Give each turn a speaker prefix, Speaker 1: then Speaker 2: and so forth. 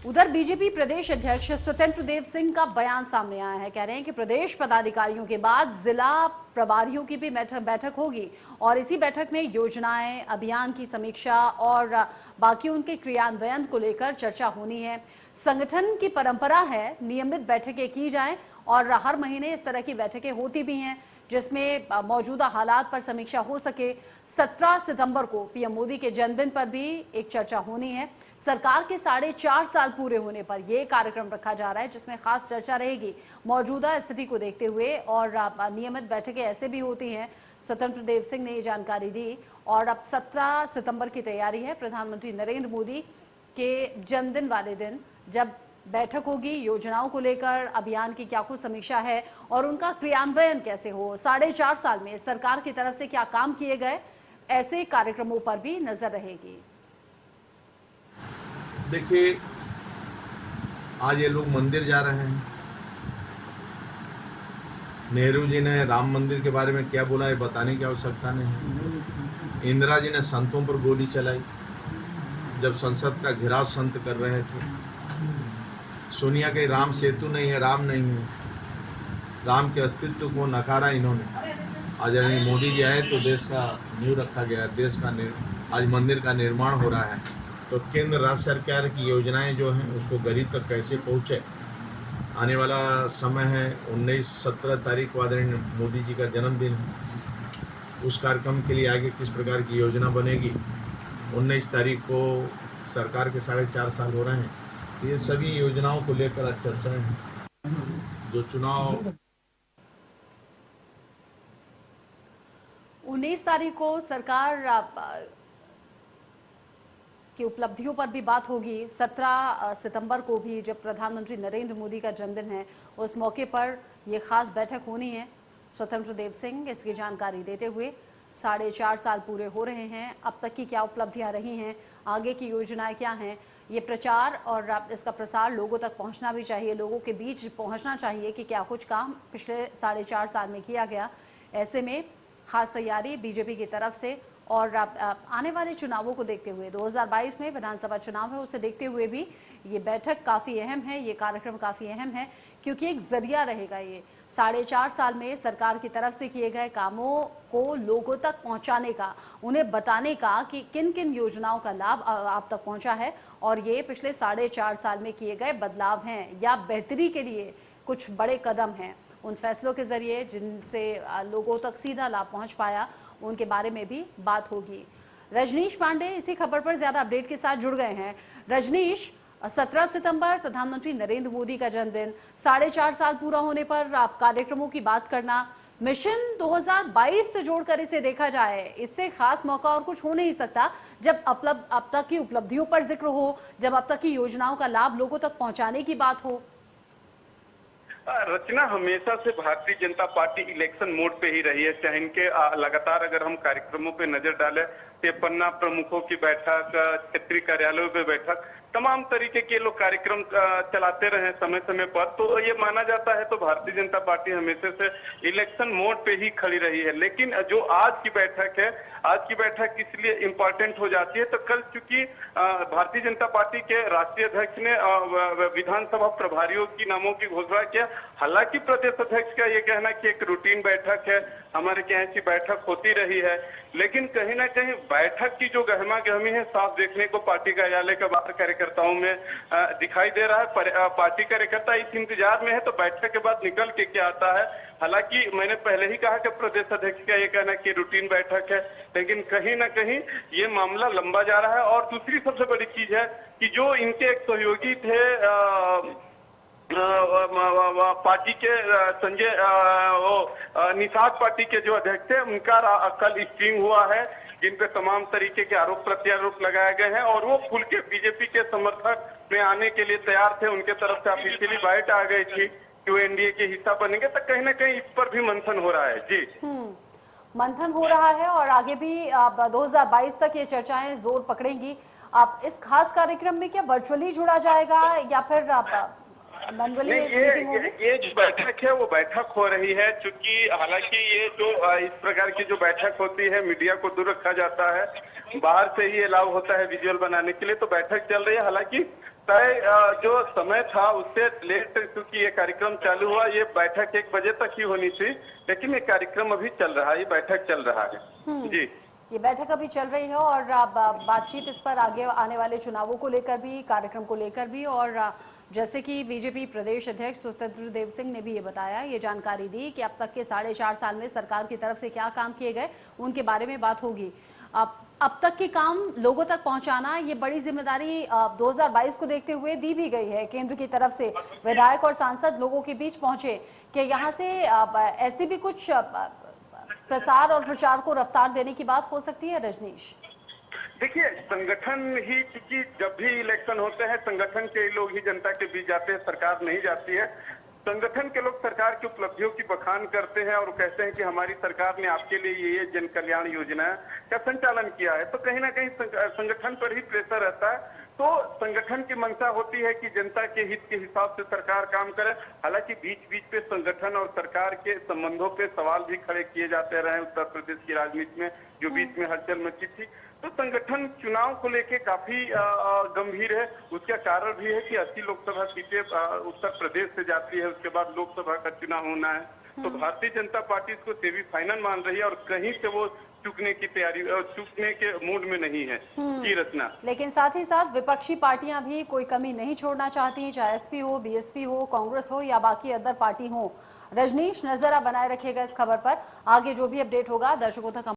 Speaker 1: उधर बीजेपी प्रदेश अध्यक्ष स्वतंत्र देव सिंह का बयान सामने आया है। कह रहे हैं कि प्रदेश पदाधिकारियों के बाद जिला प्रभारियों की भी बैठक होगी और इसी बैठक में योजनाएं, अभियान की समीक्षा और बाकी उनके क्रियान्वयन को लेकर चर्चा होनी है। संगठन की परंपरा है नियमित बैठकें की जाएं और हर महीने इस तरह की बैठकें होती भी हैं जिसमें मौजूदा हालात पर समीक्षा हो सके। 17 सितंबर को पीएम मोदी के जन्मदिन पर भी एक चर्चा होनी है। सरकार के 4.5 साल पूरे होने पर यह कार्यक्रम रखा जा रहा है जिसमें खास चर्चा रहेगी मौजूदा स्थिति को देखते हुए और नियमित बैठकें ऐसे भी होती हैं। स्वतंत्र देव सिंह ने ये जानकारी दी और अब 17 सितंबर की तैयारी है। प्रधानमंत्री नरेंद्र मोदी के जन्मदिन वाले दिन जब बैठक होगी, योजनाओं को लेकर अभियान की क्या कुछ समीक्षा है और उनका क्रियान्वयन कैसे हो, 4.5 साल में सरकार की तरफ से क्या काम किए गए, ऐसे कार्यक्रमों पर भी नजर रहेगी।
Speaker 2: देखिए, आज ये लोग मंदिर जा रहे हैं। नेहरू जी ने राम मंदिर के बारे में क्या बोला है बताने की आवश्यकता नहीं है। इंदिरा जी ने संतों पर गोली चलाई जब संसद का घेराव संत कर रहे थे। सोनिया के राम सेतु नहीं है, राम नहीं है, राम के अस्तित्व को नकारा इन्होंने। आज मोदी जी आए तो देश का नींव रखा गया, देश का आज मंदिर का निर्माण हो रहा है। तो केंद्र राज्य सरकार की योजनाएं जो हैं उसको गरीब तक कैसे पहुंचे। आने वाला समय है 17 तारीख को आदरणीय मोदी जी का जन्मदिन है। उस कार्यक्रम के लिए आगे किस प्रकार की योजना बनेगी। 19 तारीख को सरकार के 4.5 साल हो रहे हैं। ये सभी योजनाओं को लेकर आज चर्चाएं हैं। जो चुनाव
Speaker 1: 19 तारीख को सरकार की उपलब्धियों पर भी बात होगी। 17 सितंबर को भी जब प्रधानमंत्री नरेंद्र मोदी का जन्मदिन है उस मौके पर यह खास बैठक होनी है। स्वतंत्र देव सिंह इसकी जानकारी देते हुए 4.5 साल पूरे हो रहे हैं, अब तक की क्या उपलब्धियां रही हैं, आगे की योजनाएं क्या हैं, ये प्रचार और इसका प्रसार लोगों तक पहुंचना भी चाहिए, लोगों के बीच पहुंचना चाहिए कि क्या कुछ काम पिछले 4.5 साल में किया गया। ऐसे में खास तैयारी बीजेपी की तरफ से और आने वाले चुनावों को देखते हुए 2022 में विधानसभा चुनाव है, उसे देखते हुए भी ये बैठक काफ़ी अहम है, ये कार्यक्रम काफ़ी अहम है क्योंकि एक जरिया रहेगा ये 4.5 साल में सरकार की तरफ से किए गए कामों को लोगों तक पहुंचाने का, उन्हें बताने का कि किन किन योजनाओं का लाभ आप तक पहुंचा है और ये पिछले 4.5 साल में किए गए बदलाव हैं या बेहतरी के लिए कुछ बड़े कदम हैं। उन फैसलों के जरिए जिनसे लोगों तक सीधा लाभ पहुंच पाया उनके बारे में भी बात होगी। रजनीश पांडे इसी खबर पर ज्यादा अपडेट के साथ जुड़ गए हैं। रजनीश, 17 सितंबर प्रधानमंत्री नरेंद्र मोदी का जन्मदिन, 4.5 साल पूरा होने पर आप कार्यक्रमों की बात करना, मिशन 2022 से जोड़कर इसे देखा जाए, इससे खास मौका और कुछ हो नहीं सकता जब अब तक की उपलब्धियों पर जिक्र हो, जब अब तक की योजनाओं का लाभ लोगों तक पहुंचाने की बात हो।
Speaker 3: रचना हमेशा से Bharatiya Janata party election mode पे ही रही है। चाहे इनके लगातार अगर हम कार्यक्रमों पे नजर डालें तो पन्ना प्रमुखों की बैठक, क्षेत्रीय कार्यालयों पे बैठक, तमाम तरीके के लोग कार्यक्रम चलाते रहे समय समय पर। तो ये माना जाता है तो भारतीय जनता पार्टी हमेशा से इलेक्शन मोड पे ही खड़ी रही है। लेकिन जो आज की बैठक है, आज की बैठक इसलिए इम्पोर्टेंट हो जाती है तो कल चूंकि भारतीय जनता पार्टी के राष्ट्रीय अध्यक्ष ने विधानसभा प्रभारियों की नामों की घोषणा किया। हालांकि प्रदेश अध्यक्ष का ये कहना कि एक रूटीन बैठक है, हमारे क्या ऐसी बैठक होती रही है, लेकिन कहीं ना कहीं बैठक की जो गहमा गहमी है साफ देखने को पार्टी कार्यालय के बाहर कार्यकर्ताओं में दिखाई दे रहा है। पार्टी कार्यकर्ता इस इंतजार में है तो बैठक के बाद निकल के क्या आता है। हालांकि मैंने पहले ही कहा कि प्रदेश अध्यक्ष का ये कहना कि रूटीन बैठक है, लेकिन कहीं ना कहीं ये मामला लंबा जा रहा है। और दूसरी सबसे बड़ी चीज है कि जो इनके एक सहयोगी थे पार्टी के संजय निषाद पार्टी के जो अध्यक्ष थे, उनका कल स्ट्रिंग हुआ है जिन पे तमाम तरीके के आरोप प्रत्यारोप लगाए गए हैं और वो खुल के बीजेपी के समर्थक में आने के लिए तैयार थे। उनके तरफ से ऑफिशियली बाइट आ गई थी कि वो एनडीए के हिस्सा बनेंगे। तो कहीं ना कहीं इस पर भी मंथन हो रहा है। जी,
Speaker 1: मंथन हो रहा है और आगे भी 2022 तक ये चर्चाएं जोर पकड़ेंगी। आप इस खास कार्यक्रम में क्या वर्चुअली जुड़ा जाएगा या फिर
Speaker 3: ये जो बैठक है वो बैठक हो रही है। चूंकि हालांकि ये जो इस प्रकार की जो बैठक होती है मीडिया को दूर रखा जाता है, बाहर से ही अलाउ होता है विजुअल बनाने के लिए, तो बैठक चल रही है। हालांकि तय जो समय था उससे लेट, क्योंकि ये कार्यक्रम चालू हुआ, ये बैठक 1 बजे तक ही होनी थी, लेकिन ये कार्यक्रम अभी चल रहा है, ये बैठक चल रहा है। जी,
Speaker 1: ये बैठक अभी चल रही है और बातचीत इस पर आगे आने वाले चुनावों को लेकर भी, कार्यक्रम को लेकर भी, और जैसे कि बीजेपी प्रदेश अध्यक्ष स्वतंत्र देव सिंह ने भी ये बताया, ये जानकारी दी कि अब तक के 4.5 साल में सरकार की तरफ से क्या काम किए गए उनके बारे में बात होगी। अब तक के काम लोगों तक पहुंचाना, ये बड़ी जिम्मेदारी 2022 को देखते हुए दी भी गई है केंद्र की तरफ से। विधायक और सांसद लोगों के बीच पहुंचे कि यहाँ से ऐसे भी कुछ प्रसार और प्रचार को रफ्तार देने की बात हो सकती है। रजनीश,
Speaker 3: देखिए, संगठन ही, क्योंकि जब भी इलेक्शन होते हैं संगठन के लोग ही जनता के बीच जाते हैं, सरकार नहीं जाती है। संगठन के लोग सरकार की उपलब्धियों की बखान करते हैं और कहते हैं कि हमारी सरकार ने आपके लिए ये जन कल्याण योजना का संचालन किया है, तो कहीं ना कहीं संगठन पर ही प्रेशर रहता है। तो संगठन की मंशा होती है कि जनता के हित के हिसाब से सरकार काम करे। हालांकि बीच बीच पे संगठन और सरकार के संबंधों पे सवाल भी खड़े किए जाते रहे उत्तर प्रदेश की राजनीति में, जो बीच में हलचल मची थी। तो संगठन चुनाव को लेके काफी गंभीर है। उसका कारण भी है कि 80 लोकसभा सीटें उत्तर प्रदेश से जाती है, उसके बाद लोकसभा का चुनाव होना है। तो भारतीय जनता पार्टी इसको सेमीफाइनल मान रही है और कहीं से वो चुकने की तैयारी, चुकने के मूड में नहीं है। जी रचना,
Speaker 1: लेकिन साथ ही साथ विपक्षी पार्टियां भी कोई कमी नहीं छोड़ना चाहती, चाहे एसपी हो, बीएसपी हो, कांग्रेस हो या बाकी अदर पार्टी हो। रजनीश, नजर आप बनाए रखिएगा इस खबर पर, आगे जो भी अपडेट होगा दर्शकों तक